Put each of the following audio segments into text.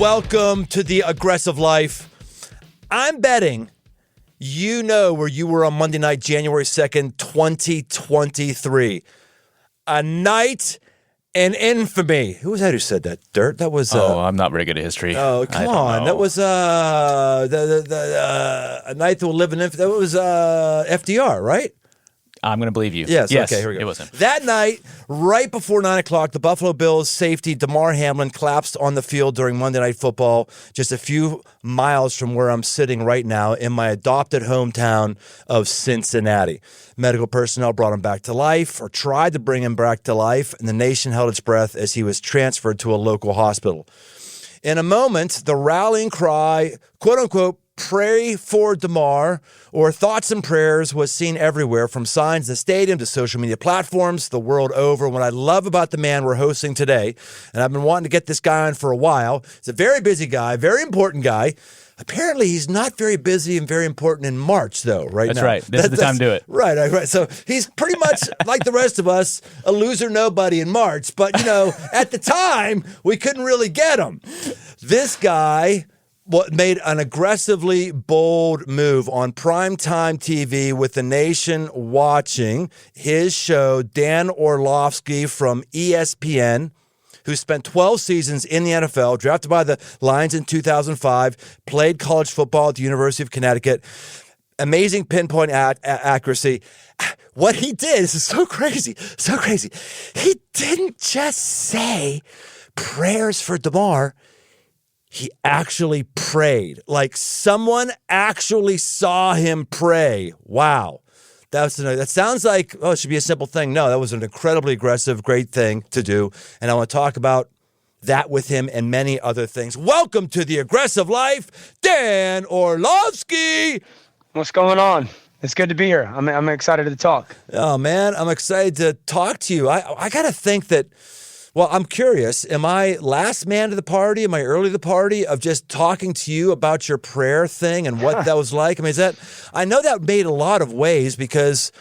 welcome to the Aggressive Life. I'm betting you know where you were on Monday night, January 2nd, 2023. A night in infamy. Who was that who said that? Dirt? That was... I'm not very good at history. Oh, come on. That was a night that will live in infamy. That was FDR, right? I'm going to believe you. Yes, okay, here we go. It wasn't. That night, right before 9 o'clock, the Buffalo Bills safety Damar Hamlin collapsed on the field during Monday Night Football, just a few miles from where I'm sitting right now in my adopted hometown of Cincinnati. Medical personnel brought him back to life, or tried to bring him back to life, and the nation held its breath as he was transferred to a local hospital. In a moment, the rallying cry, quote-unquote, "Pray for Damar," or thoughts and prayers, was seen everywhere, from signs in the stadium to social media platforms the world over. What I love about the man we're hosting today, and I've been wanting to get this guy on for a while, he's a very busy guy, very important guy. Apparently, he's not very busy and very important in March, though, right now. That's right. This is the time to do it. Right. So he's pretty much like the rest of us, a loser nobody in March. But, at the time, we couldn't really get him. This guy made an aggressively bold move on primetime TV with the nation watching his show. Dan Orlovsky from ESPN, who spent 12 seasons in the NFL, drafted by the Lions in 2005, played college football at the University of Connecticut. Amazing pinpoint accuracy. What he did, this is so crazy. He didn't just say prayers for Damar. He actually prayed. Like someone actually saw him pray. Wow. That sounds like, it should be a simple thing. No, that was an incredibly aggressive, great thing to do. And I want to talk about that with him and many other things. Welcome to the Aggressive Life, Dan Orlovsky. What's going on? It's good to be here. I'm excited to talk. Oh, man, I'm excited to talk to you. I got to think that, well, I'm curious. Am I last man to the party? Am I early to the party of just talking to you about your prayer thing and what that was like? I mean, I know that made a lot of ways because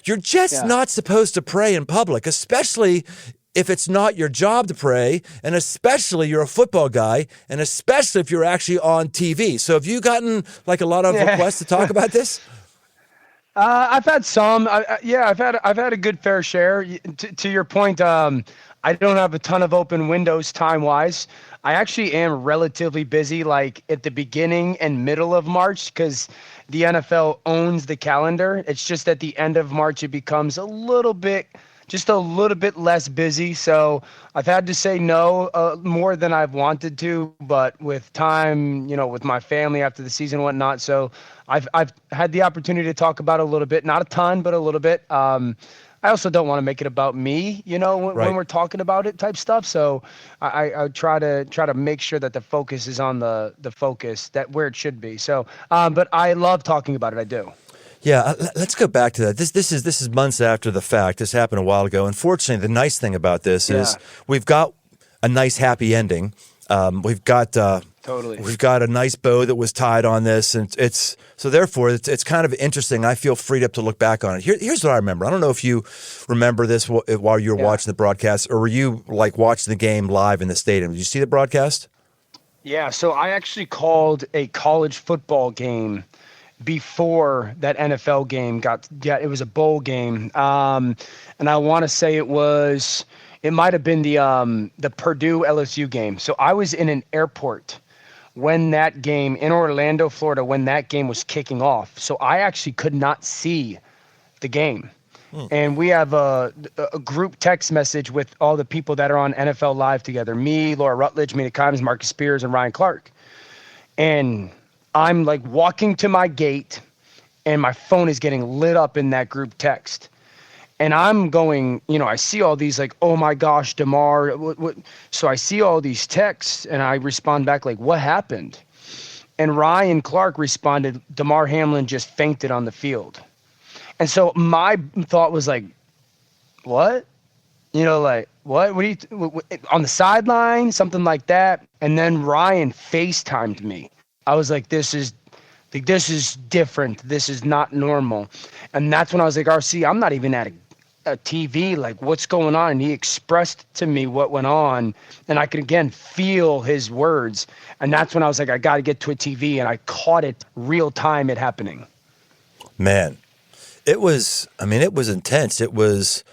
you're just not supposed to pray in public, especially if it's not your job to pray, and especially you're a football guy, and especially if you're actually on TV. So have you gotten like a lot of requests to talk about this? I've had some. I've had a good fair share. To your point, I don't have a ton of open windows time-wise. I actually am relatively busy, like at the beginning and middle of March, because the NFL owns the calendar. It's just at the end of March it becomes a little bit less busy. So I've had to say no more than I've wanted to, but with time, with my family after the season and whatnot. So I've had the opportunity to talk about it a little bit, not a ton, but a little bit. I also don't want to make it about me, when we're talking about it type stuff. So I try to make sure that the focus is on the focus that where it should be. So, but I love talking about it. I do. Yeah, let's go back to that. This is months after the fact. This happened a while ago. Unfortunately, the nice thing about this is we've got a nice happy ending. We've got a nice bow that was tied on this, and it's kind of interesting. I feel freed up to look back on it. Here's what I remember. I don't know if you remember this while you were watching the broadcast, or were you like watching the game live in the stadium? Did you see the broadcast? Yeah, so I actually called a college football game before that NFL game it was a bowl game. And I want to say it might have been the Purdue LSU game. So I was in an airport when that game in Orlando, Florida, when that game was kicking off. So I actually could not see the game. And we have a group text message with all the people that are on NFL Live together. Me, Laura Rutledge, Mina Kimes, Marcus Spears, and Ryan Clark. And I'm like walking to my gate and my phone is getting lit up in that group text. And I'm going, I see all these like, oh my gosh, Damar. What? So I see all these texts and I respond back like, what happened? And Ryan Clark responded, Damar Hamlin just fainted on the field. And so my thought was like, what? Like, what? What are you on the sideline? Something like that. And then Ryan FaceTimed me. I was like, this is different. This is not normal. And that's when I was like, RC, I'm not even at a TV, like, what's going on? And he expressed to me what went on, and I could, again, feel his words. And that's when I was like, I got to get to a TV, and I caught it real time it happening. Man, it was intense. It was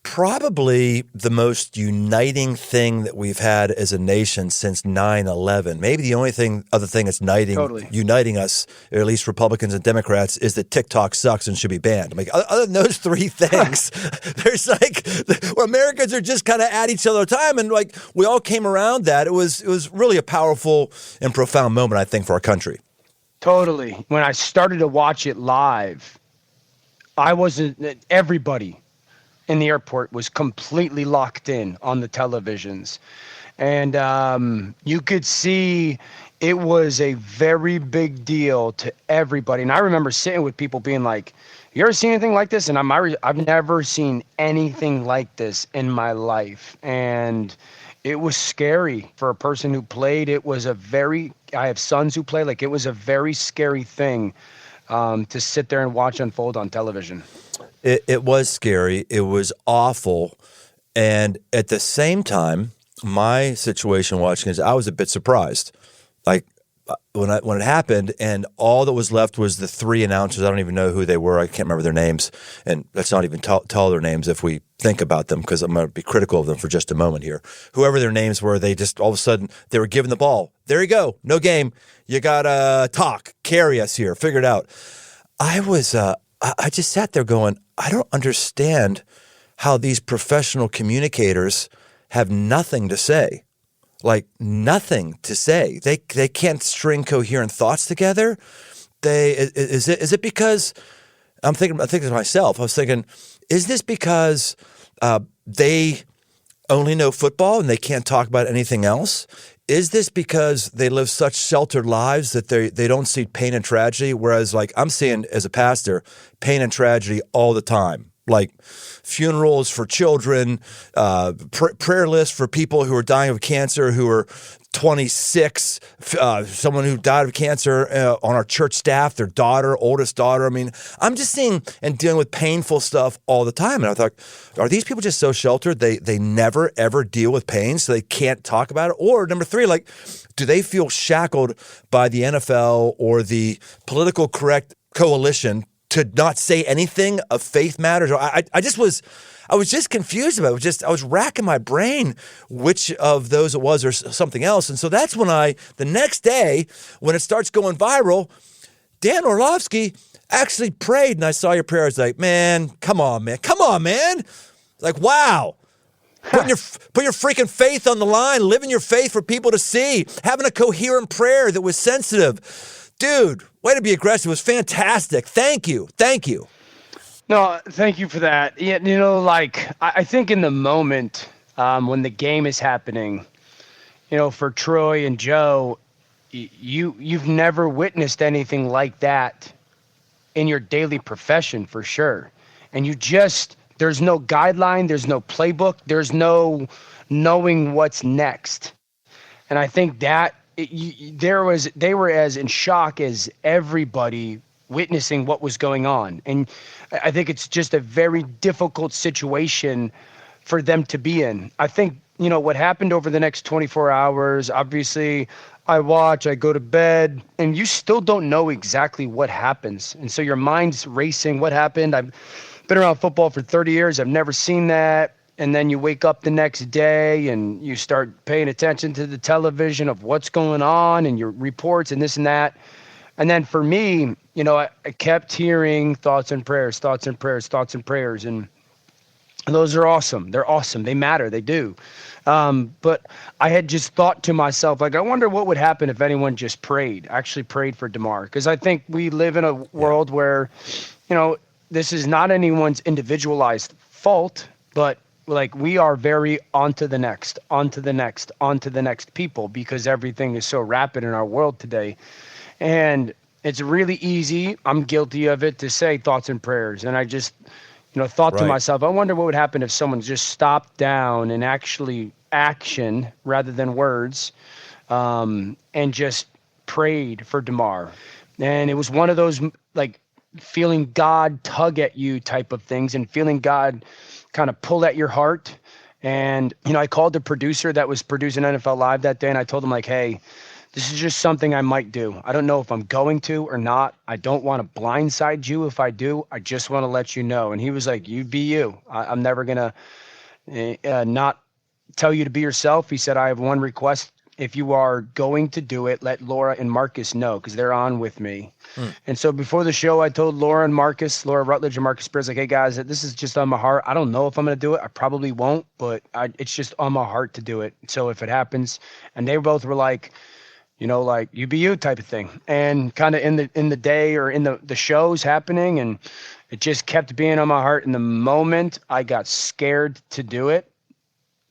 probably the most uniting thing that we've had as a nation since 9/11. Maybe the only other thing that's uniting us, or at least Republicans and Democrats, is that TikTok sucks and should be banned. I'm like, other than those three things, there's like, where Americans are just kind of at each other all the time, and like we all came around that. It was really a powerful and profound moment, I think, for our country. Totally. When I started to watch it live, everybody in the airport was completely locked in on the televisions. And you could see it was a very big deal to everybody. And I remember sitting with people being like, you ever seen anything like this? And I've never seen anything like this in my life. And it was scary for a person who played. I have sons who play. Like, it was a very scary thing to sit there and watch unfold on television. It was scary. It was awful. And at the same time, my situation watching is I was a bit surprised. Like when it happened and all that was left was the three announcers. I don't even know who they were. I can't remember their names. And let's not even tell their names if we think about them, because I'm going to be critical of them for just a moment here. Whoever their names were, they just all of a sudden they were given the ball. There you go. No game. You got to talk. Carry us here. Figure it out. I just sat there going, I don't understand how these professional communicators have nothing to say. Like, nothing to say. They can't string coherent thoughts together. Is it because I'm thinking to myself, I was thinking, is this because they only know football and they can't talk about anything else? Is this because they live such sheltered lives that they don't see pain and tragedy? Whereas, like, I'm seeing as a pastor, pain and tragedy all the time. Like funerals for children, prayer lists for people who are dying of cancer, who are 26, someone who died of cancer on our church staff, their oldest daughter. I mean, I'm just seeing and dealing with painful stuff all the time. And I thought, are these people just so sheltered they never, ever deal with pain, so they can't talk about it? Or number three, like, do they feel shackled by the NFL or the political correct coalition to not say anything of faith matters? I was just confused about it. I was racking my brain which of those it was or something else. And so that's when the next day, when it starts going viral, Dan Orlovsky actually prayed, and I saw your prayer. I was like, man, come on, man. Like, wow. Put your freaking faith on the line, living your faith for people to see, having a coherent prayer that was sensitive. Dude, way to be aggressive. It was fantastic. Thank you. No, thank you for that. Yeah, like, I think in the moment when the game is happening, for Troy and Joe, you've never witnessed anything like that in your daily profession, for sure. And there's no guideline, there's no playbook, there's no knowing what's next. And I think that they were as in shock as everybody witnessing what was going on. And I think it's just a very difficult situation for them to be in. I think, what happened over the next 24 hours, obviously I go to bed, and you still don't know exactly what happens. And so your mind's racing. What happened? I've been around football for 30 years. I've never seen that. And then you wake up the next day and you start paying attention to the television of what's going on and your reports and this and that. And then for me, I kept hearing thoughts and prayers. And those are awesome. They're awesome. They matter. They do. But I had just thought to myself, like, I wonder what would happen if anyone just actually prayed for Damar. Because I think we live in a world where, this is not anyone's individualized fault, but like, we are very on to the next people, because everything is so rapid in our world today. And it's really easy, I'm guilty of it, to say thoughts and prayers. And I just, thought to myself, I wonder what would happen if someone just stopped down and actually action rather than words, and just prayed for Damar. And it was one of those, like, feeling God tug at you type of things, and feeling God kind of pull at your heart. And, I called the producer that was producing NFL Live that day, and I told him, like, hey, this is just something I might do. I don't know if I'm going to or not. I don't want to blindside you if I do. I just want to let you know. And he was like, you be you. I'm never going to not tell you to be yourself. He said, I have one request. If you are going to do it, let Laura and Marcus know, because they're on with me. And so before the show, I told Laura Rutledge and Marcus Spears, like, hey, guys, this is just on my heart. I don't know if I'm going to do it. I probably won't, but it's just on my heart to do it. So if it happens, and they both were like, like, you be you type of thing. And kind of in the day or in the shows happening, and it just kept being on my heart. In the moment I got scared to do it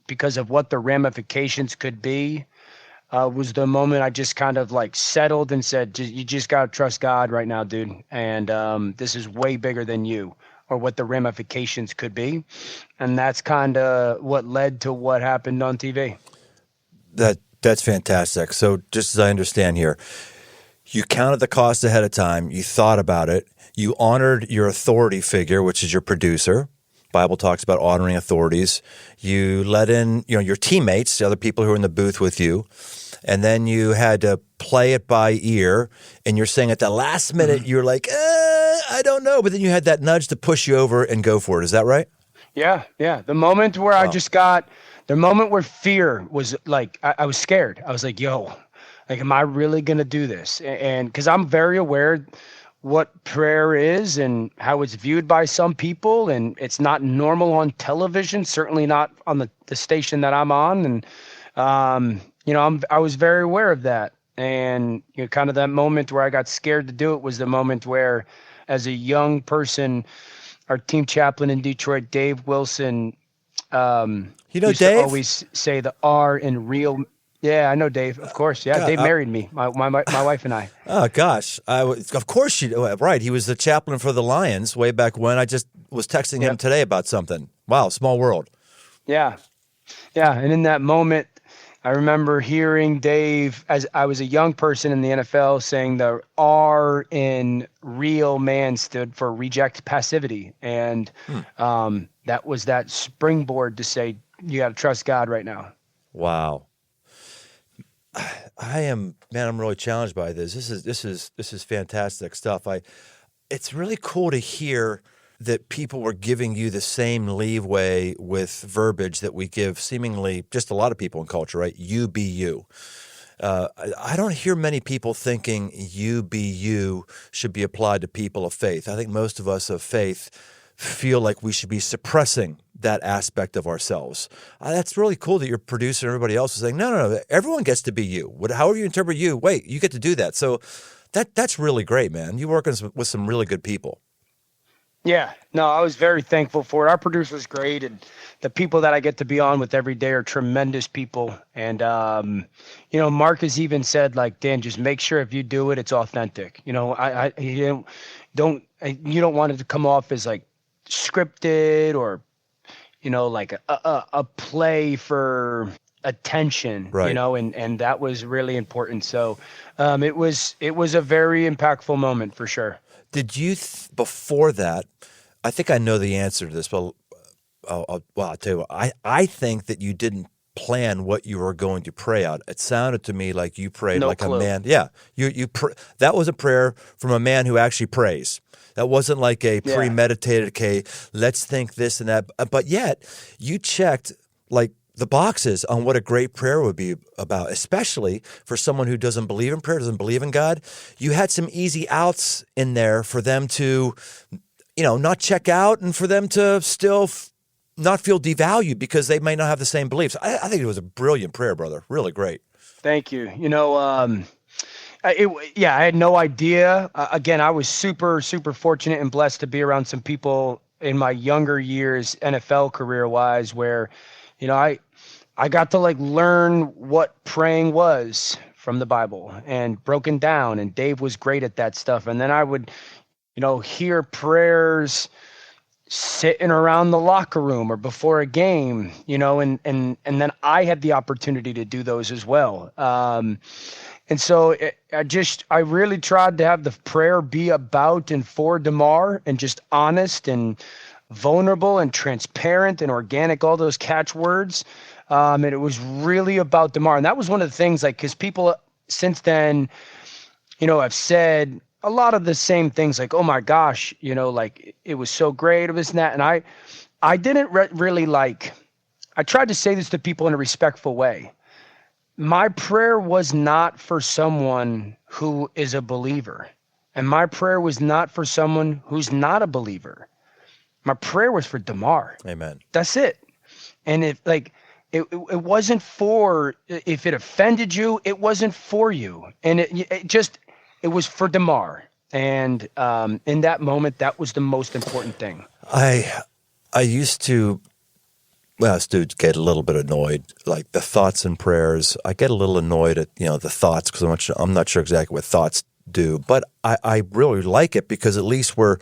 because of what the ramifications could be, was the moment I just kind of like settled and said, you just got to trust God right now, dude. And this is way bigger than you or what the ramifications could be. And that's kind of what led to what happened on TV. That's fantastic. So just as I understand here, you counted the cost ahead of time. You thought about it. You honored your authority figure, which is your producer. Bible talks about honoring authorities. You let in, your teammates, the other people who are in the booth with you, and then you had to play it by ear. And you're saying at the last minute, you're like, I don't know. But then you had that nudge to push you over and go for it. Is that right? Yeah. The moment where the moment where fear was like, I was scared. I was like, yo, like, am I really going to do this? And because I'm very aware what prayer is and how it's viewed by some people, and it's not normal on television, certainly not on the station that I'm on. And, I was very aware of that. And, kind of that moment where I got scared to do it was the moment where, as a young person, our team chaplain in Detroit, Dave Wilson, used Dave? to always say the R in real. Yeah, I know Dave. Of course. Yeah, God, Dave married me, my wife and I. Oh gosh, of course you know. Right, he was the chaplain for the Lions way back when. I just was texting him today about something. Wow, small world. Yeah. And in that moment, I remember hearing Dave, as I was a young person in the NFL, saying the R in real man stood for reject passivity, and that was that springboard to say you got to trust God right now. Wow. I'm really challenged by this. This is fantastic stuff. It's really cool to hear that people were giving you the same leeway with verbiage that we give seemingly just a lot of people in culture, right? You be you. I don't hear many people thinking you be you should be applied to people of faith. I think most of us of faith feel like we should be suppressing that aspect of ourselves. That's really cool that your producer and everybody else is saying, no, everyone gets to be you. However you interpret you, you get to do that. So that's really great, man. You're working with some really good people. Yeah, no, I was very thankful for it. Our producer's great, and the people that I get to be on with every day are tremendous people. And, Mark has even said, like, Dan, just make sure if you do it, it's authentic. You don't want it to come off as like scripted or, like a play for attention, right. And that was really important. So it was a very impactful moment for sure. Did you, before that, I think I know the answer to this, but I'll tell you what, I think that you didn't plan what you were going to pray out. It sounded to me like you prayed like a man. Yeah, that was a prayer from a man who actually prays. That wasn't like a premeditated, okay, let's think this and that. But yet, you checked like the boxes on what a great prayer would be about, especially for someone who doesn't believe in prayer, doesn't believe in God. You had some easy outs in there for them to, not check out and for them to still not feel devalued because they might not have the same beliefs. I think it was a brilliant prayer, brother. Really great. Thank you. I had no idea. Again, I was super, super fortunate and blessed to be around some people in my younger years, NFL career-wise, where, I got to like learn what praying was from the Bible and broken down. And Dave was great at that stuff. And then I would, hear prayers sitting around the locker room or before a game, and then I had the opportunity to do those as well. And so I really tried to have the prayer be about and for Damar, and just honest and vulnerable and transparent and organic, all those catchwords. And it was really about Damar. And that was one of the things, like, because people since then, have said a lot of the same things, like, oh my gosh, like, it was so great, it was that. And I didn't really I tried to say this to people in a respectful way. My prayer was not for someone who is a believer. And my prayer was not for someone who's not a believer. My prayer was for Damar. Amen. That's it. And it wasn't for, if it offended you, it wasn't for you. And it was for Damar. And in that moment, that was the most important thing. I used to get a little bit annoyed, like the thoughts and prayers. I get a little annoyed at the thoughts, because I'm not sure exactly what thoughts do, but I really like it, because at least we're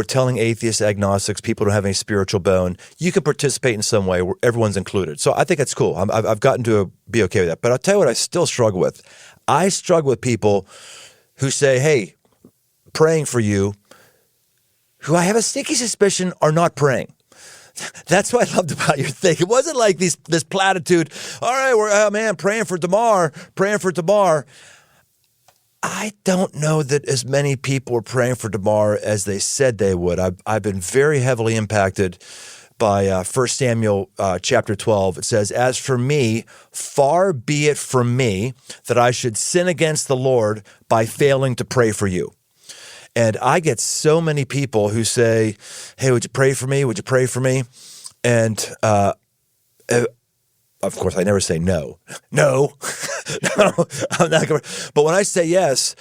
telling atheists, agnostics, people who don't have any spiritual bone, you can participate in some way where everyone's included. So I think that's cool. I've gotten to be okay with that. But I'll tell you what I still struggle with. I struggle with people who say, hey, praying for you, who I have a sneaky suspicion are not praying. That's what I loved about your thing. It wasn't like this platitude, all right, we're praying for Damar. I don't know that as many people were praying for Damar as they said they would. I've been very heavily impacted by 1 Samuel chapter 12. It says, as for me, far be it from me that I should sin against the Lord by failing to pray for you. And I get so many people who say, hey, would you pray for me? Would you pray for me? And of course, I never say no. No, I'm not going to. But when I say yes,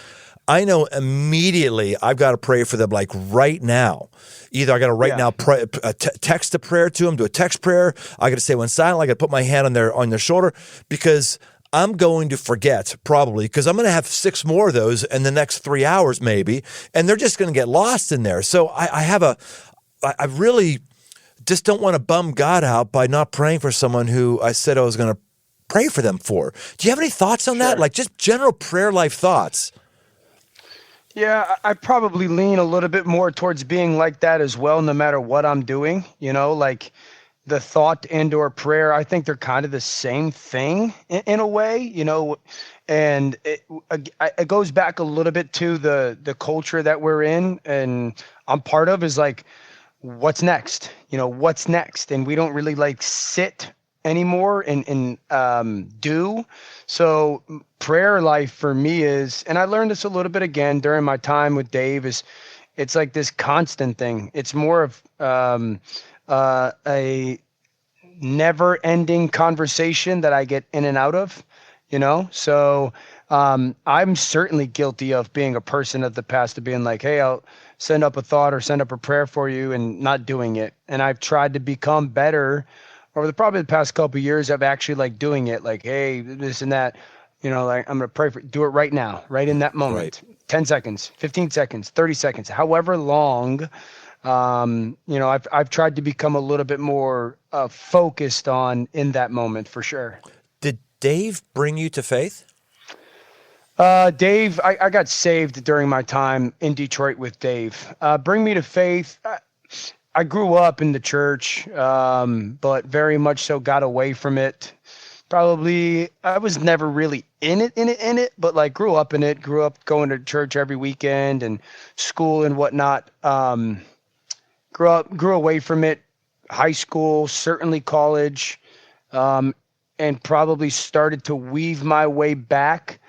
I know immediately I've got to pray for them, like right now. Either I got to right now text a prayer to them, do a text prayer. I got to say when silent, I got to put my hand on their shoulder, because I'm going to forget, probably, because I'm going to have 6 more of those in the next 3 hours maybe, and they're just going to get lost in there. So I really just don't want to bum God out by not praying for someone who I said I was going to pray for them for. Do you have any thoughts on that? Like just general prayer life thoughts? Yeah, I probably lean a little bit more towards being like that as well, no matter what I'm doing, like the thought and or prayer. I think they're kind of the same thing in a way, and it goes back a little bit to the culture that we're in and I'm part of, is like, what's next? What's next? And we don't really sit anymore and do. So prayer life for me is, and I learned this a little bit again during my time with Dave, is it's like this constant thing. It's more of a never-ending conversation that I get in and out of, So I'm certainly guilty of being a person of the past, of being like, hey, I'll send up a thought or send up a prayer for you, and not doing it. And I've tried to become better over probably the past couple of years of actually doing it, like, hey, this and that, like, I'm going to pray for, do it right now, right in that moment, right. 10 seconds, 15 seconds, 30 seconds, however long. I've tried to become a little bit more focused on in that moment, for sure. Did Dave bring you to faith? Dave, I got saved during my time in Detroit with Dave. Bring me to faith. I grew up in the church, but very much so got away from it. Probably, I was never really in it, but grew up in it, grew up going to church every weekend and school and whatnot. Grew away from it, high school, certainly college, and probably started to weave my way back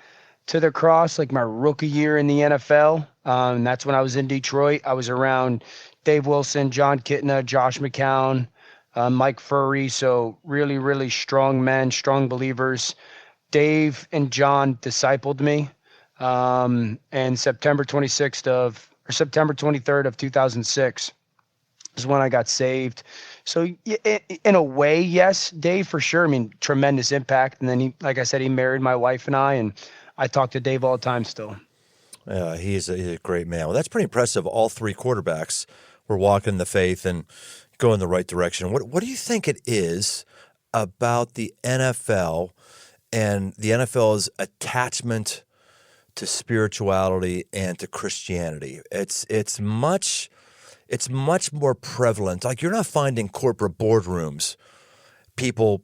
to the cross, like my rookie year in the NFL. And that's when I was in Detroit. I was around Dave Wilson, John Kitna, Josh McCown, Mike Furry. So really, really strong men, strong believers. Dave and John discipled me. And September 23rd of 2006 is when I got saved. So in a way, yes, Dave, for sure. I mean, tremendous impact. And then he, like I said, he married my wife and I talk to Dave all the time still. Yeah, he's a great man. Well, that's pretty impressive. All 3 quarterbacks were walking the faith and going in the right direction. What do you think it is about the NFL and the NFL's attachment to spirituality and to Christianity. It's much more prevalent. Like, you're not finding corporate boardrooms, people,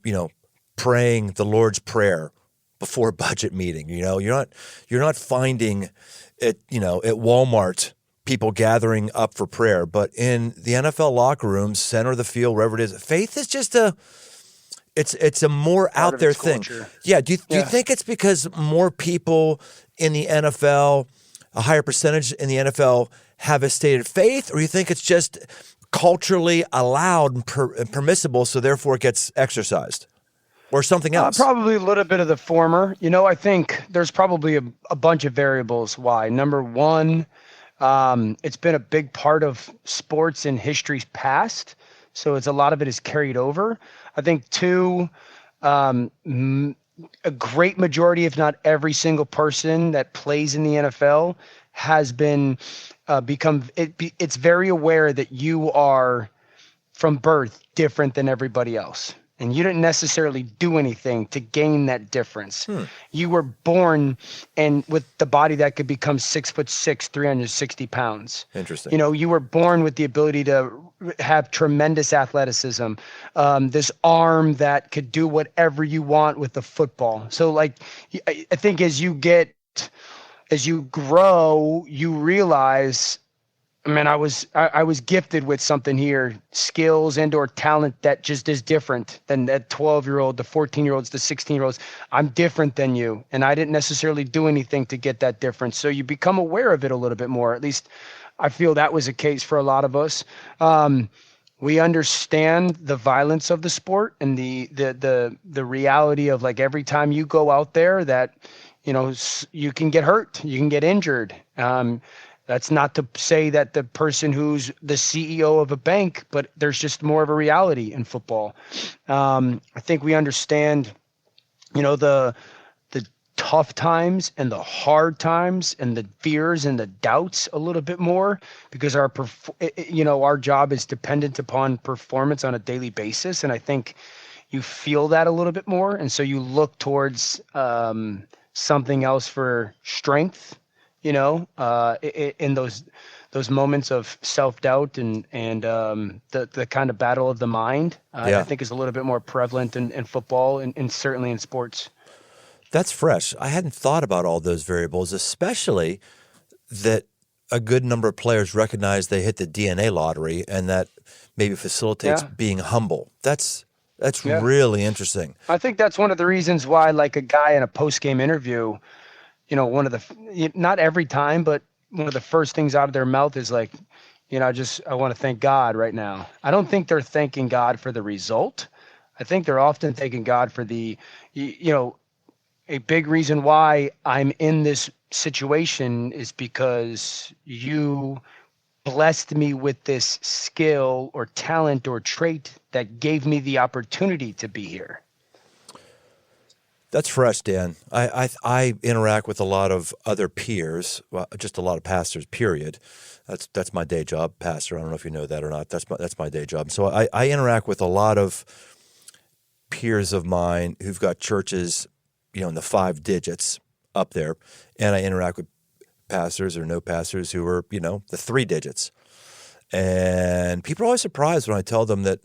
praying the Lord's Prayer before a budget meeting. You're not finding it, at Walmart, people gathering up for prayer. But in the NFL locker rooms, center of the field, wherever it is, faith is just it's a more out there thing. Yeah. Do you think it's because more people in the NFL, a higher percentage in the NFL, have a stated faith, or you think it's just culturally allowed and permissible, so therefore it gets exercised, or something else? Probably a little bit of the former. I think there's probably a bunch of variables why. Number one, it's been a big part of sports in history's past, so a lot of it is carried over. I think two, a great majority, if not every single person that plays in the NFL has been it's very aware that you are from birth different than everybody else. And you didn't necessarily do anything to gain that difference. You were born and with the body that could become 6'6", 360 pounds. Interesting. You were born with the ability to have tremendous athleticism, this arm that could do whatever you want with the football. So I think as you grow, you realize, I was gifted with something here, skills and/or talent that just is different than that 12-year-old, the 14-year-olds, the 16-year-olds. I'm different than you, and I didn't necessarily do anything to get that difference. So you become aware of it a little bit more. At least I feel that was a case for a lot of us. We understand the violence of the sport and the reality of, like, every time you go out there that, you can get hurt, you can get injured. That's not to say that the person who's the CEO of a bank, but there's just more of a reality in football. I think we understand, the tough times and the hard times and the fears and the doubts a little bit more, because our job is dependent upon performance on a daily basis. And I think you feel that a little bit more. And so you look towards something else for strength, in those moments of self-doubt and the kind of battle of the mind, I think is a little bit more prevalent in football and certainly in sports. That's fresh. I hadn't thought about all those variables, especially that a good number of players recognize they hit the DNA lottery, and that maybe facilitates being humble. That's really interesting. I think that's one of the reasons why, like, a guy in a post-game interview, not every time, but one of the first things out of their mouth is like, I want to thank God right now. I don't think they're thanking God for the result. I think they're often thanking God for a big reason why I'm in this situation is because you blessed me with this skill or talent or trait that gave me the opportunity to be here. That's fresh, Dan. I interact with a lot of other peers, well, just a lot of pastors, period. That's my day job, pastor. I don't know if you know that or not. That's my day job. So I interact with a lot of peers of mine who've got churches, in the 5 digits up there, and I interact with pastors or no pastors who are, the 3 digits. And people are always surprised when I tell them that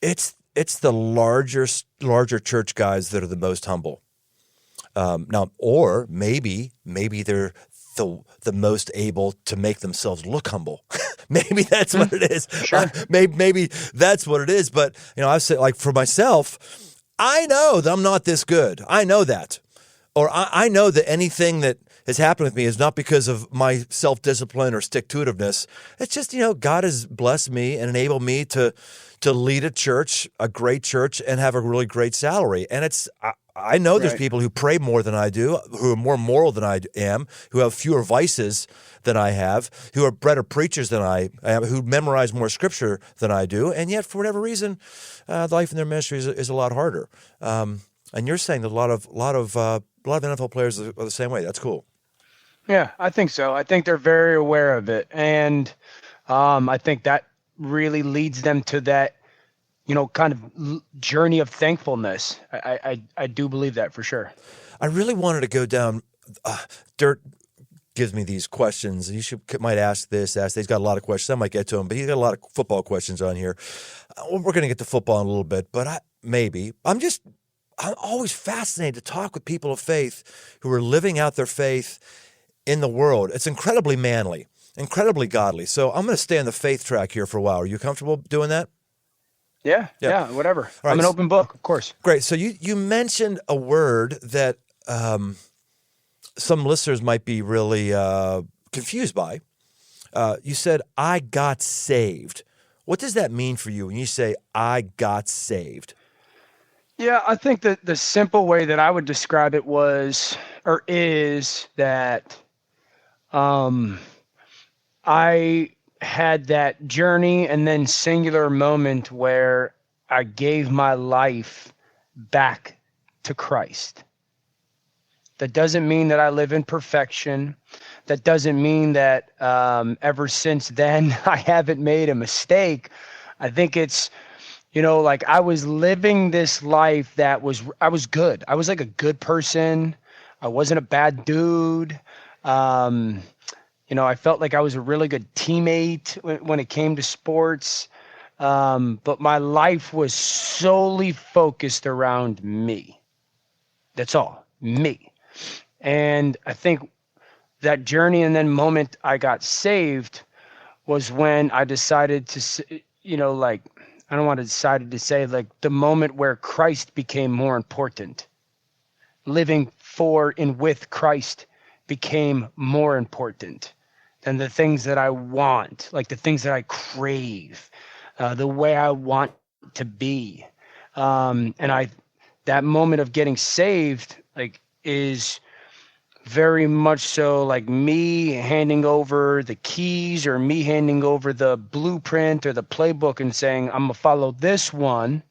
it's the larger church guys that are the most humble. Now, or maybe they're the most able to make themselves look humble. Maybe that's what it is. Sure. Maybe that's what it is. But I say, like, for myself, I know that I'm not this good. I know that, or I know that anything that has happened with me is not because of my self-discipline or stick-to-itiveness. It's just, God has blessed me and enabled me to lead a church, a great church, and have a really great salary. And I know there's people who pray more than I do, who are more moral than I am, who have fewer vices than I have, who are better preachers than I am, who memorize more scripture than I do, and yet for whatever reason, life in their ministry is a lot harder. And you're saying that a lot of NFL players are the same way. That's cool. Yeah, I think so. I think they're very aware of it, and I think that really leads them to that, kind of journey of thankfulness. I do believe that for sure. I really wanted to go down Dirt gives me these questions. You might ask this, ask that. He's got a lot of questions. I might get to him, but he's got a lot of football questions on here. We're going to get to football in a little bit, but I'm always fascinated to talk with people of faith who are living out their faith in the world. It's incredibly manly, incredibly godly. So I'm going to stay on the faith track here for a while. Are you comfortable doing that? Yeah, whatever. Right. I'm an open book, of course. Great. So you mentioned a word that some listeners might be really confused by. You said, I got saved. What does that mean for you when you say, I got saved? Yeah, I think that the simple way that I would describe it is that I had that journey and then singular moment where I gave my life back to Christ. That doesn't mean that I live in perfection. That doesn't mean that ever since then I haven't made a mistake. I think it's, like I was living this life I was good. I was like a good person. I wasn't a bad dude. I felt like I was a really good teammate when it came to sports. But my life was solely focused around me. That's all, me. And I think that journey and then moment I got saved was when I decided to, I don't want to decide to say like the moment where Christ became more important. Living for and with Christ became more important than the things that I want, like the things that I crave, the way I want to be. That moment of getting saved, is very much so like me handing over the keys or me handing over the blueprint or the playbook and saying, I'm going to follow this one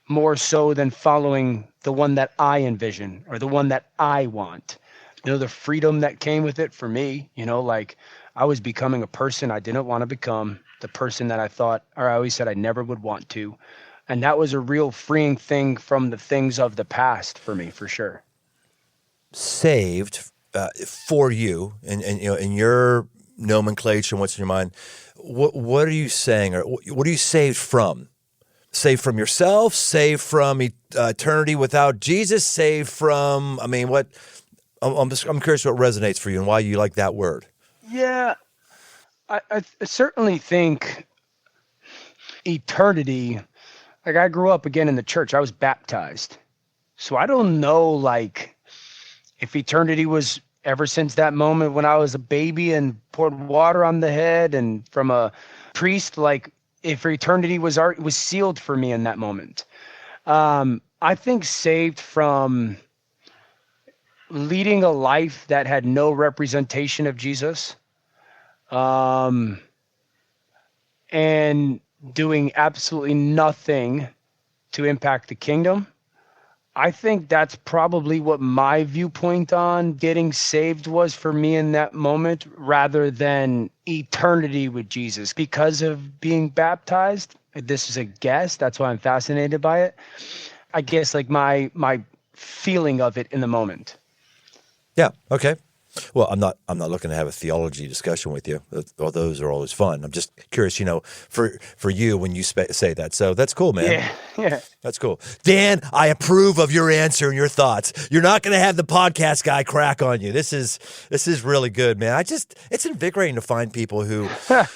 more so than following the one that I envision or the one that I want. The freedom that came with it for me, I was becoming a person I didn't want to become, the person that I always said I never would want to. And that was a real freeing thing from the things of the past for me, for sure. Saved for you, and in your nomenclature and what's in your mind, what are you saying, or what are you saved from? Saved from yourself? Saved from eternity without Jesus? Saved from? What? I'm curious what resonates for you and why you like that word. Yeah, I certainly think eternity. Like I grew up again in the church. I was baptized, so I don't know if eternity was ever since that moment when I was a baby and poured water on the head and from a priest, if eternity was sealed for me in that moment. I think saved from leading a life that had no representation of Jesus, and doing absolutely nothing to impact the kingdom. I think that's probably what my viewpoint on getting saved was for me in that moment, rather than eternity with Jesus. Because of being baptized, this is a guess, that's why I'm fascinated by it. I guess my feeling of it in the moment. Yeah, okay. Well, I'm not looking to have a theology discussion with you. Well, those are always fun. I'm just curious, for you when you say that. So that's cool, man. Yeah. That's cool. Dan, I approve of your answer and your thoughts. You're not going to have the podcast guy crack on you. This is really good, man. It's invigorating to find people who are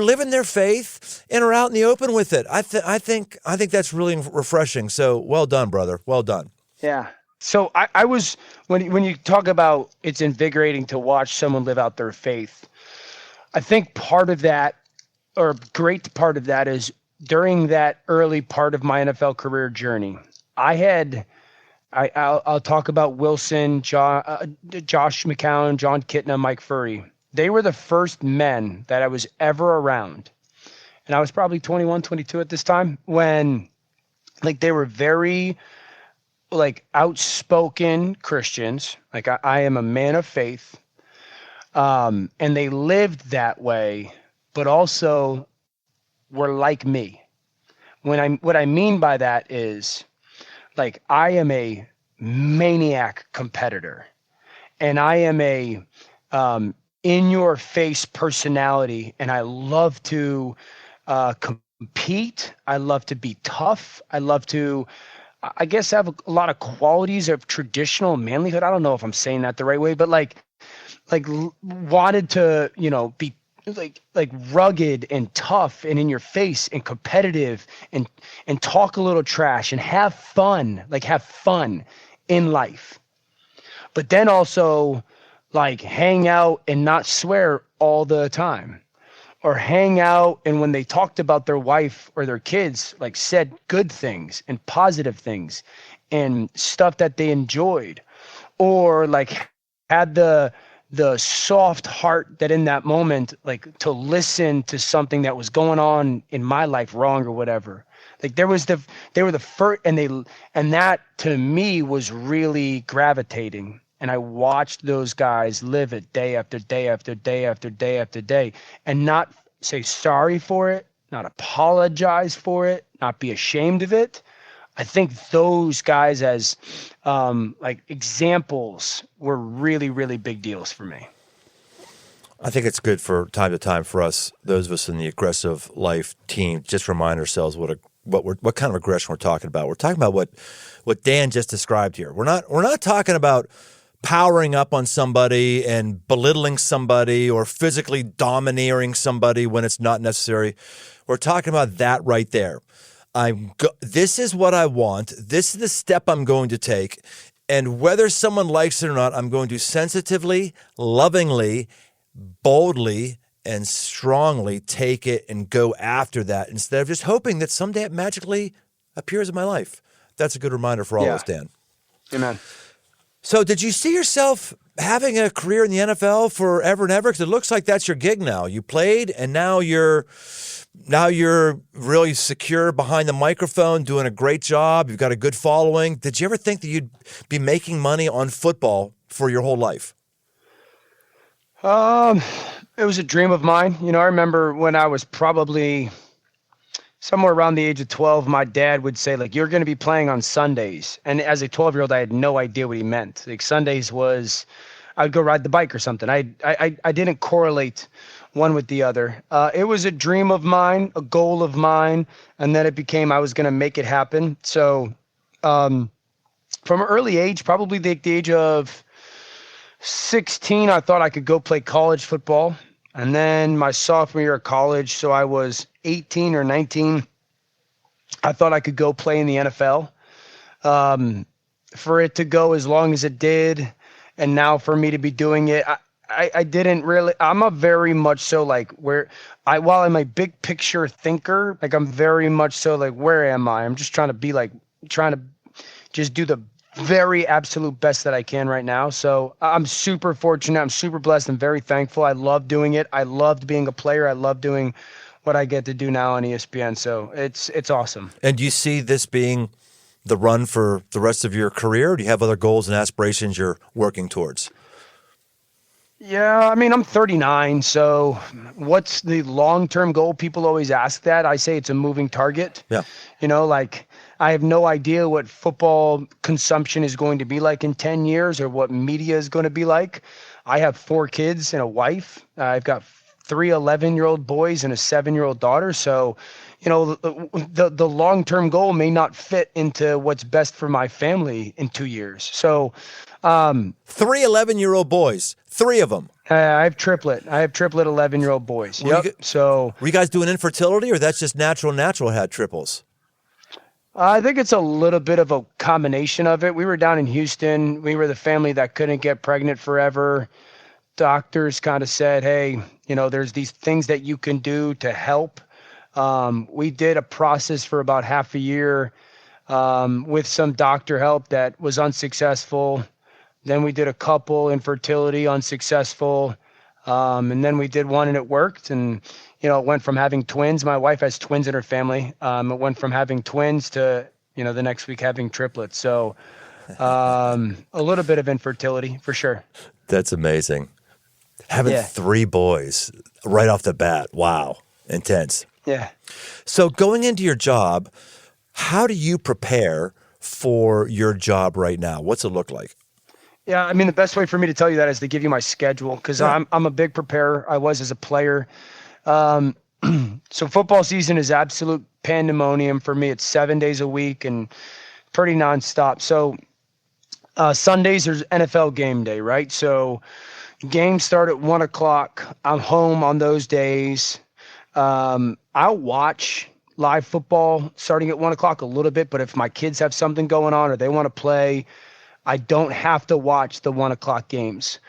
living their faith and are out in the open with it. I think that's really refreshing. So well done, brother. Well done. Yeah. So I was, when you talk about it's invigorating to watch someone live out their faith, I think part of that, or a great part of that, is during that early part of my NFL career journey, I'll talk about Wilson, Josh McCown, John Kitna, Mike Furry. They were the first men that I was ever around. And I was probably 21, 22 at this time, when they were very outspoken Christians. I am a man of faith. And they lived that way, but also were like me. What I mean by that is I am a maniac competitor. And I am a in-your-face personality, and I love to compete. I love to be tough. I love to, I guess, have a lot of qualities of traditional manlyhood. I don't know if I'm saying that the right way, but like wanted to, be like rugged and tough and in your face and competitive and talk a little trash and have fun in life. But then also like hang out and not swear all the time, or hang out and when they talked about their wife or their kids, like said good things and positive things and stuff that they enjoyed, or like had the soft heart that in that moment, like to listen to something that was going on in my life wrong or whatever. Like they were the first, and that to me was really gravitating. And I watched those guys live it day after day after day after day after day, and not say sorry for it, not apologize for it, not be ashamed of it. I think those guys as like examples were really, really big deals for me. I think it's good for time to time for us, those of us in the aggressive life team, just remind ourselves what kind of aggression we're talking about. We're talking about what Dan just described here. We're not talking about powering up on somebody and belittling somebody or physically domineering somebody when it's not necessary. We're talking about that right there. This is what I want. This is the step I'm going to take. And whether someone likes it or not, I'm going to sensitively, lovingly, boldly, and strongly take it and go after that instead of just hoping that someday it magically appears in my life. That's a good reminder for all of us, Dan. Amen. So did you see yourself having a career in the NFL forever and ever? Because it looks like that's your gig now. You played, and now you're really secure behind the microphone, doing a great job. You've got a good following. Did you ever think that you'd be making money on football for your whole life? It was a dream of mine. I remember when I was probably somewhere around the age of 12, my dad would say, like, you're going to be playing on Sundays. And as a 12-year-old, I had no idea what he meant. Like Sundays was, I'd go ride the bike or something. I didn't correlate one with the other. It was a dream of mine, a goal of mine, and then it became I was going to make it happen. So from an early age, probably the age of 16, I thought I could go play college football. And then my sophomore year of college, so I was 18 or 19, I thought I could go play in the NFL. For it to go as long as it did, and now for me to be doing it, I didn't really, I'm a very much so like while I'm a big picture thinker, like I'm very much so like, where am I? I'm just trying to just do the very absolute best that I can right now. So I'm super fortunate. I'm super blessed. I'm very thankful. I love doing it. I loved being a player. I love doing what I get to do now on ESPN. So it's awesome. And do you see this being the run for the rest of your career? Or do you have other goals and aspirations you're working towards? Yeah, I mean, I'm 39. So what's the long-term goal? People always ask that. I say it's a moving target. Yeah. Like I have no idea what football consumption is going to be like in 10 years or what media is going to be like. I have 4 kids and a wife. I've got 3 11-year-old boys and a 7-year-old daughter. So, the long-term goal may not fit into what's best for my family in 2 years. So, 3 11-year-old boys, 3 of them. I have triplet 11-year-old boys. Yep. Were you guys doing infertility, or that's just natural had triples? I think it's a little bit of a combination of it. We were down in Houston. We were the family that couldn't get pregnant forever. Doctors kind of said, hey, there's these things that you can do to help. We did a process for about half a year with some doctor help that was unsuccessful. Then we did a couple infertility, unsuccessful. And then we did one and it worked. And, it went from having twins. My wife has twins in her family. It went from having twins to, the next week having triplets. So a little bit of infertility for sure. That's amazing. Having 3 boys right off the bat. Wow. Intense. Yeah. So going into your job, how do you prepare for your job right now? What's it look like? Yeah, I mean, the best way for me to tell you that is to give you my schedule, because I'm a big preparer. I was as a player. So football season is absolute pandemonium for me. It's 7 days a week and pretty nonstop. So Sundays there's NFL game day, right? So games start at 1 o'clock. I'm home on those days. I'll watch live football starting at 1 o'clock a little bit, but if my kids have something going on or they want to play, I don't have to watch the 1 o'clock games.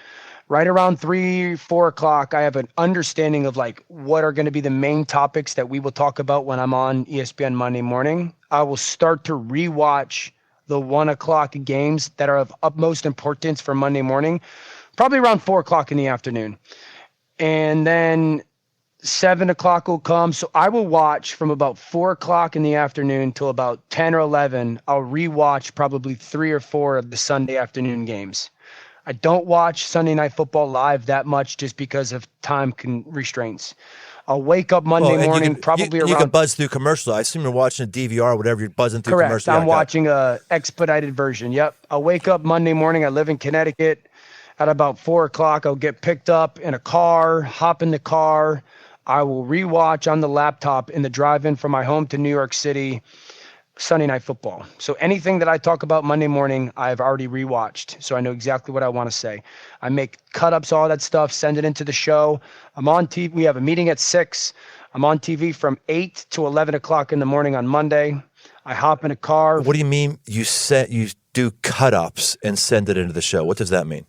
Right around 3, 4 o'clock, I have an understanding of like what are going to be the main topics that we will talk about when I'm on ESPN Monday morning. I will start to rewatch the 1 o'clock games that are of utmost importance for Monday morning, probably around 4 o'clock in the afternoon. And then 7 o'clock will come. So I will watch from about 4 o'clock in the afternoon till about 10 or 11. I'll rewatch probably 3 or 4 of the Sunday afternoon games. I don't watch Sunday Night Football live that much just because of time restraints. I'll wake up Monday morning around... You can buzz through commercials. I assume you're watching a DVR or whatever. You're buzzing through commercials. Correct. I'm watching a expedited version. Yep. I'll wake up Monday morning. I live in Connecticut. At about 4 o'clock, I'll get picked up in a car, hop in the car. I will rewatch on the laptop in the drive-in from my home to New York City Sunday Night Football. So anything that I talk about Monday morning, I've already rewatched. So I know exactly what I want to say. I make cut-ups, all that stuff, send it into the show. I'm on TV. We have a meeting at 6. I'm on TV from 8 to 11 o'clock in the morning on Monday. I hop in a car. What do you mean you do cut-ups and send it into the show? What does that mean?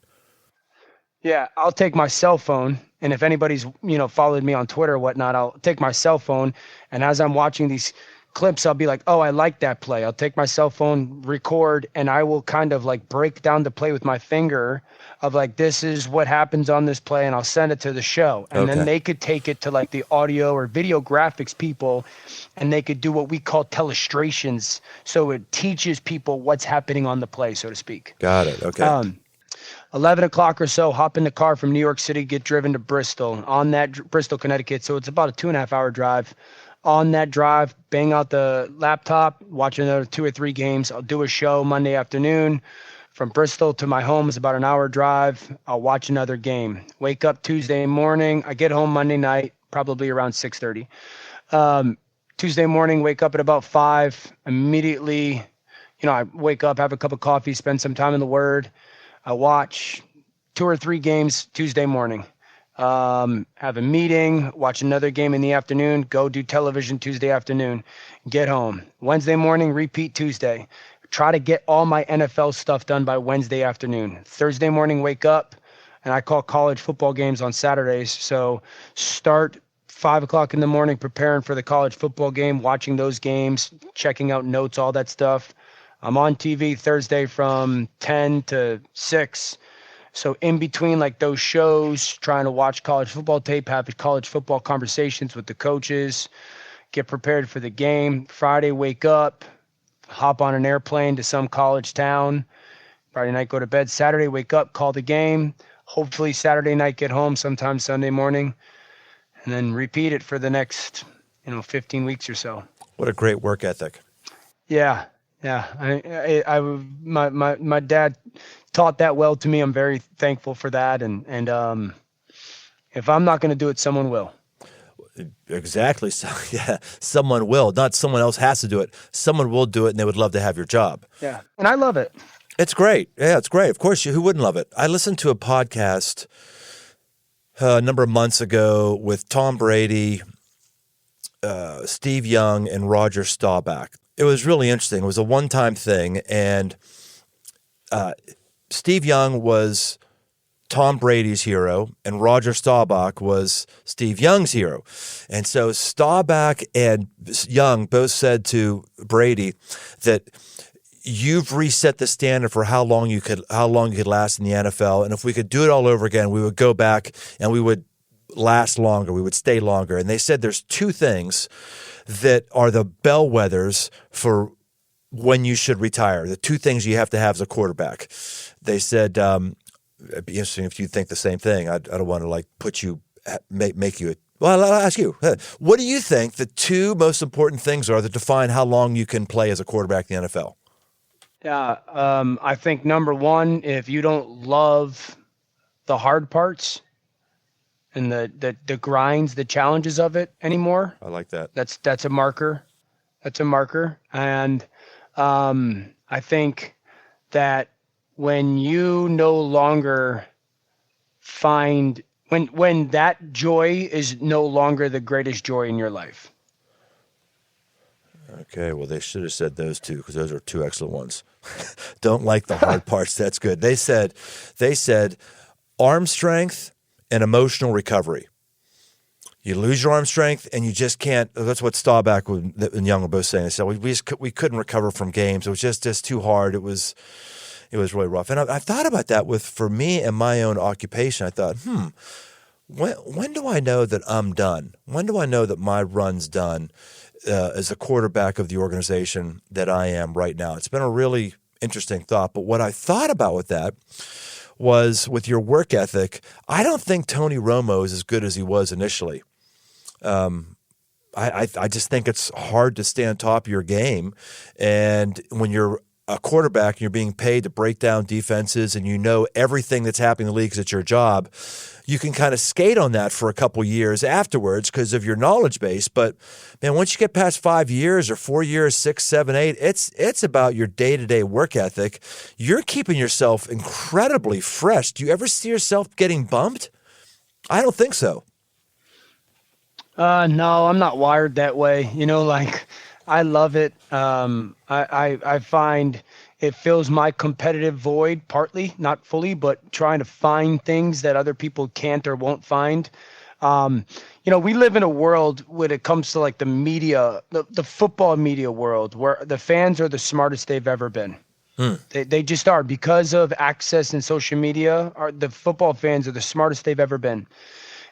Yeah, I'll take my cell phone, and if anybody's, followed me on Twitter or whatnot, I'll take my cell phone, and as I'm watching these clips, I'll be like, oh, I like that play. I'll take my cell phone, record, and I will kind of like break down the play with my finger of like, this is what happens on this play, and I'll send it to the show. And then they could take it to like the audio or video graphics people, and they could do what we call telestrations. So it teaches people what's happening on the play, so to speak. Got it. Okay. 11 o'clock or so, hop in the car from New York City, get driven to Bristol, Bristol, Connecticut. So it's about a 2.5 hour drive. On that drive, bang out the laptop, watch another 2 or 3 games. I'll do a show Monday afternoon. From Bristol to my home is about an hour drive. I'll watch another game. Wake up Tuesday morning. I get home Monday night, probably around 6:30. Tuesday morning, wake up at about 5. Immediately, I wake up, have a cup of coffee, spend some time in the Word. I watch 2 or 3 games Tuesday morning. Have a meeting, watch another game in the afternoon, go do television Tuesday afternoon, get home. Wednesday morning, repeat Tuesday. Try to get all my NFL stuff done by Wednesday afternoon. Thursday morning, wake up, and I call college football games on Saturdays. So start 5 o'clock in the morning preparing for the college football game, watching those games, checking out notes, all that stuff. I'm on TV Thursday from 10 to 6. So in between like those shows, trying to watch college football tape, have college football conversations with the coaches, get prepared for the game. Friday, wake up, hop on an airplane to some college town. Friday night, go to bed. Saturday, wake up, call the game. Hopefully Saturday night, get home sometime Sunday morning, and then repeat it for the next, 15 weeks or so. What a great work ethic. Yeah. My dad taught that well to me. I'm very thankful for that. And if I'm not going to do it, someone will. Exactly. So, yeah, someone will. Not someone else has to do it. Someone will do it, and they would love to have your job. Yeah, and I love it. It's great. Yeah, it's great. Of course, who wouldn't love it? I listened to a podcast a number of months ago with Tom Brady, Steve Young, and Roger Staubach. It was really interesting. It was a one-time thing, and Steve Young was Tom Brady's hero, and Roger Staubach was Steve Young's hero. And so Staubach and Young both said to Brady that you've reset the standard for how long you could last in the NFL, and if we could do it all over again, we would go back and we would last longer, we would stay longer. And they said there's 2 things that are the bellwethers for when you should retire. The 2 things you have to have as a quarterback. They said, it'd be interesting if you think the same thing. I don't want to put you, make you. Well, I'll ask you. What do you think the 2 most important things are that define how long you can play as a quarterback in the NFL? Yeah. I think number one, if you don't love the hard parts and the grinds, the challenges of it anymore, I like that. that's a marker. That's a marker. And I think that when you no longer find when that joy is no longer the greatest joy in your life. Okay, well, they should have said those two because those are two excellent ones. Don't like the hard parts. That's good. They said arm strength and emotional recovery. You lose your arm strength and you just can't. That's what Staubach and Young were both saying. They said we couldn't recover from games. It was just too hard. It was really rough. And I thought about that for me and my own occupation. I thought, when do I know that I'm done? When do I know that my run's done as a quarterback of the organization that I am right now? It's been a really interesting thought. But what I thought about with that was with your work ethic, I don't think Tony Romo is as good as he was initially. I just think it's hard to stay on top of your game. And when you're a quarterback and you're being paid to break down defenses and you know everything that's happening in the league because it's your job, you can kind of skate on that for a couple years afterwards because of your knowledge base. But, man, once you get past 5 years or 4 years, 6, 7, 8, it's about your day-to-day work ethic. You're keeping yourself incredibly fresh. Do you ever see yourself getting bumped? I don't think so. No, I'm not wired that way. I love it. I find it fills my competitive void, partly, not fully, but trying to find things that other people can't or won't find. We live in a world when it comes to like the media, the football media world, where the fans are the smartest they've ever been. They just are, because of access and social media. The football fans are the smartest they've ever been.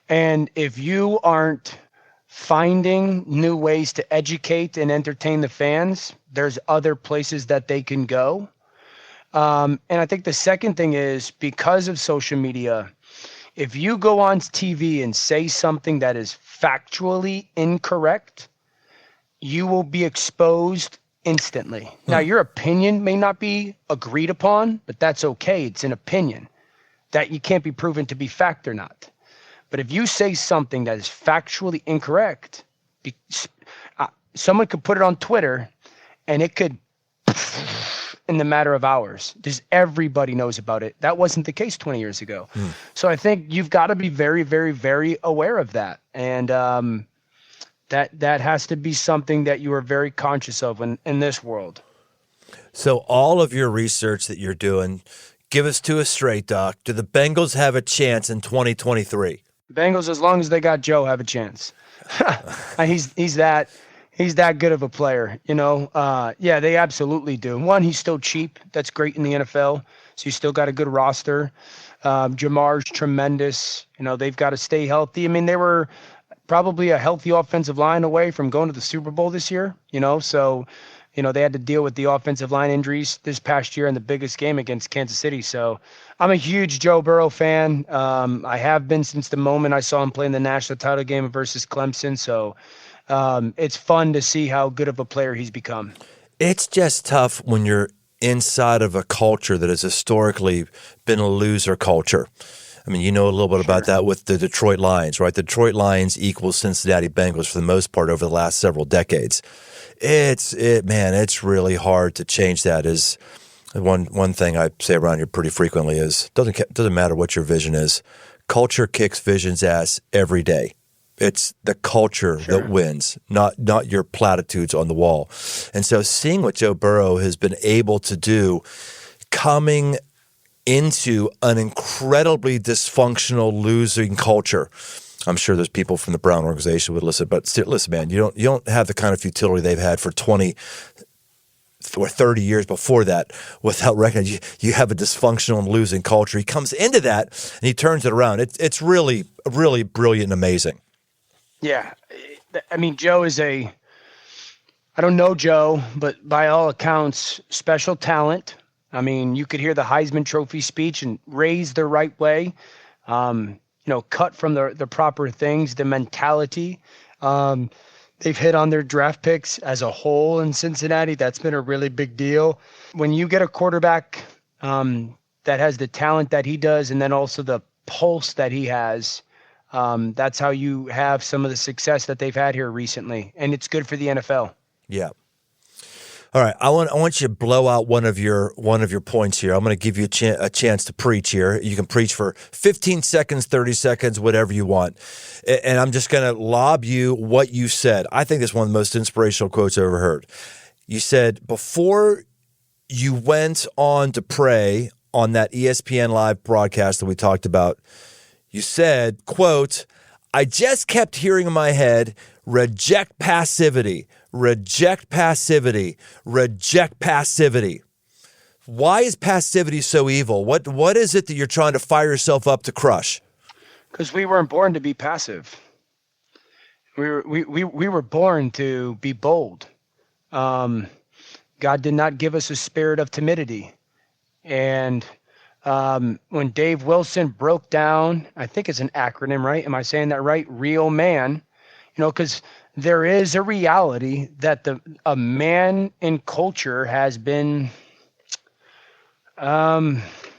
And if you aren't finding new ways to educate and entertain the fans, there's other places that they can go. And I think the second thing is, because of social media, if you go on TV and say something that is factually incorrect, you will be exposed instantly. Now, your opinion may not be agreed upon, but that's okay. It's an opinion that you can't be proven to be fact or not. But if you say something that is factually incorrect, someone could put it on Twitter and it could, in the matter of hours, just everybody knows about it. That wasn't the case 20 years ago. So I think you've got to be very, very, very aware of that. And that has to be something that you are very conscious of in this world. So all of your research that you're doing, give us to us straight, Doc. Do the Bengals have a chance in 2023? Bengals, as long as they got Joe, have a chance. He's that good of a player, Yeah, they absolutely do. One, he's still cheap. That's great in the NFL. So you still got a good roster. Jamar's tremendous. They've got to stay healthy. I mean, they were probably a healthy offensive line away from going to the Super Bowl this year. So they had to deal with the offensive line injuries this past year in the biggest game against Kansas City. So I'm a huge Joe Burrow fan. I have been since the moment I saw him play in the national title game versus Clemson. So it's fun to see how good of a player he's become. It's just tough when you're inside of a culture that has historically been a loser culture. I mean, you know a little bit about that with the Detroit Lions, right? The Detroit Lions equals Cincinnati Bengals for the most part over the last several decades. It's really hard to change that. Is one thing I say around here pretty frequently is doesn't matter what your vision is. Culture kicks vision's ass every day. It's the culture that wins, not your platitudes on the wall. And so seeing what Joe Burrow has been able to do coming into an incredibly dysfunctional losing culture. I'm sure there's people from the Brown organization would listen, but still, listen, man, you don't have the kind of futility they've had for 20 or 30 years before that without recognizing you have a dysfunctional and losing culture. He comes into that and he turns it around. It's really, really brilliant and amazing. Yeah. I mean, Joe is I don't know Joe, but by all accounts, special talent. I mean, you could hear the Heisman Trophy speech and raised the right way, cut from the proper things, the mentality. They've hit on their draft picks as a whole in Cincinnati. That's been a really big deal. When you get a quarterback that has the talent that he does, and then also the pulse that he has, that's how you have some of the success that they've had here recently. And it's good for the NFL. Yeah. All right, I want you to blow out one of your points here. I'm going to give you a chance to preach here. You can preach for 15 seconds, 30 seconds, whatever you want. And I'm just going to lob you what you said. I think it's one of the most inspirational quotes I've ever heard. You said, before you went on to pray on that ESPN Live broadcast that we talked about, you said, quote, I just kept hearing in my head, reject passivity. Reject passivity. Reject passivity. Why is passivity so evil? What is it that you're trying to fire yourself up to crush? Because we weren't born to be passive. We were born to be bold. God did not give us a spirit of timidity. And when Dave Wilson broke down, I think it's an acronym, right? Am I saying that right? Real man. Because there is a reality that a man in culture has been,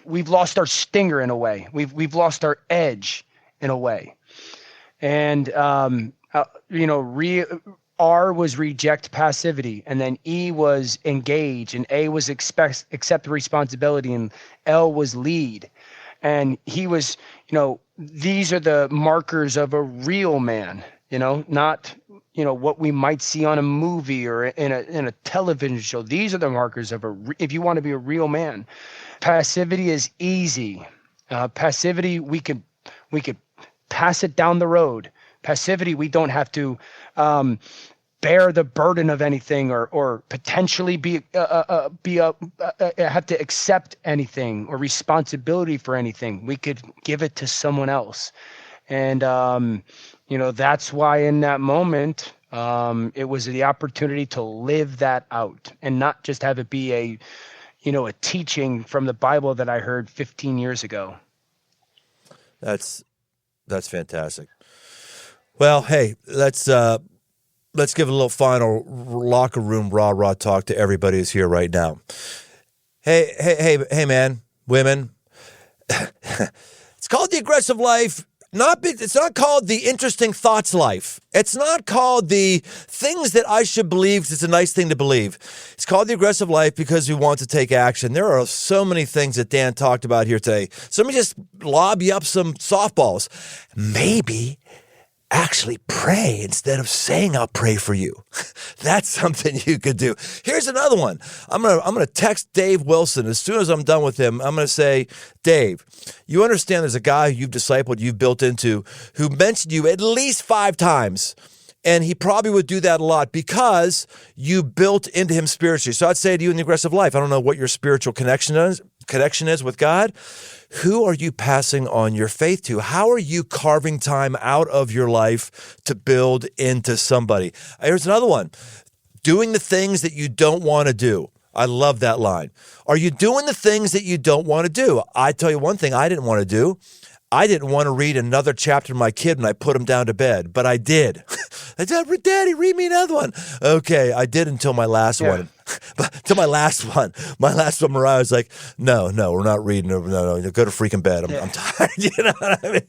we've lost our stinger in a way. We've lost our edge in a way. And, R was reject passivity, and then E was engage, and A was accept responsibility, and L was lead. And he was, these are the markers of a real man, not, what we might see on a movie or in a television show. These are the markers of if you want to be a real man. Passivity is easy. Passivity, we could pass it down the road. Passivity, we don't have to bear the burden of anything or potentially have to accept anything or responsibility for anything. We could give it to someone else. And, that's why in that moment, it was the opportunity to live that out and not just have it be a teaching from the Bible that I heard 15 years ago. That's fantastic. Well, hey, let's give a little final locker room rah-rah talk to everybody who's here right now. Hey, man, women. It's called the aggressive life. It's not called the interesting thoughts life. It's not called the things that I should believe. It's a nice thing to believe. It's called the aggressive life because we want to take action. There are so many things that Dan talked about here today. So let me just lob you up some softballs. Maybe actually pray instead of saying I'll pray for you. That's something you could do. Here's another one. I'm gonna text Dave Wilson as soon as I'm done with him. I'm gonna say, Dave, you understand there's a guy you've discipled, you've built into, who mentioned you at least 5 times. And he probably would do that a lot because you built into him spiritually. So I'd say to you in the aggressive life, I don't know what your spiritual connection is with God. Who are you passing on your faith to? How are you carving time out of your life to build into somebody? Here's another one. Doing the things that you don't want to do. I love that line. Are you doing the things that you don't want to do? I tell you one thing I didn't want to do. I didn't want to read another chapter to my kid when I put him down to bed, but I did. I said, Daddy, read me another one. Okay, I did until my last one. But to my last one, Mariah was like, no, we're not reading. No, go to freaking bed. I'm tired. You know what I mean?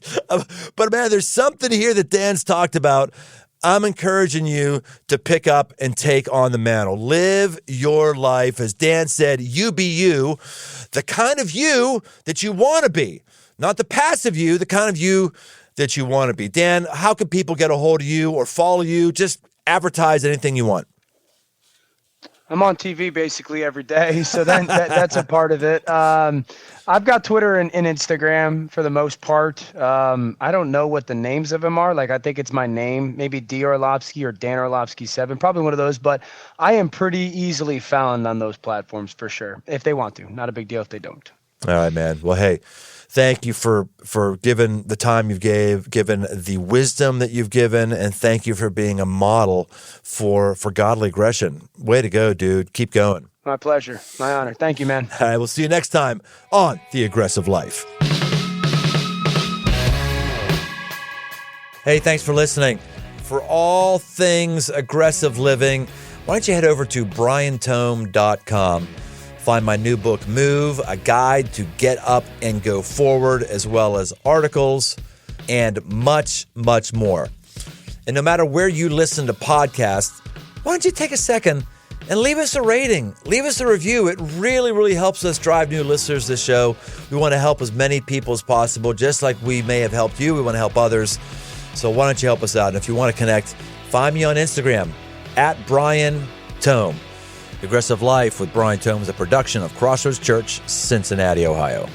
But man, there's something here that Dan's talked about. I'm encouraging you to pick up and take on the mantle. Live your life. As Dan said, you be you, the kind of you that you want to be. Not the passive you, the kind of you that you want to be. Dan, how can people get a hold of you or follow you? Just advertise anything you want. I'm on TV basically every day, so that's a part of it. I've got Twitter and Instagram for the most part. I don't know what the names of them are. Like, I think it's my name, maybe D. Orlovsky or Dan Orlovsky 7, probably one of those. But I am pretty easily found on those platforms for sure, if they want to. Not a big deal if they don't. All right, man. Well, hey, thank you for giving the time you've given the wisdom that you've given, and thank you for being a model for godly aggression. Way to go, dude. Keep going. My pleasure. My honor. Thank you, man. All right, we'll see you next time on The Aggressive Life. Hey, thanks for listening. for all things aggressive living, why don't you head over to briantome.com. Find my new book, Move, a guide to get up and go forward, as well as articles and much, much more. And no matter where you listen to podcasts, why don't you take a second and leave us a rating, leave us a review. It really, really helps us drive new listeners to the show. We want to help as many people as possible, just like we may have helped you. We want to help others. So why don't you help us out? And if you want to connect, find me on Instagram, @BrianTome. Aggressive Life with Brian Tome is a production of Crossroads Church, Cincinnati, Ohio.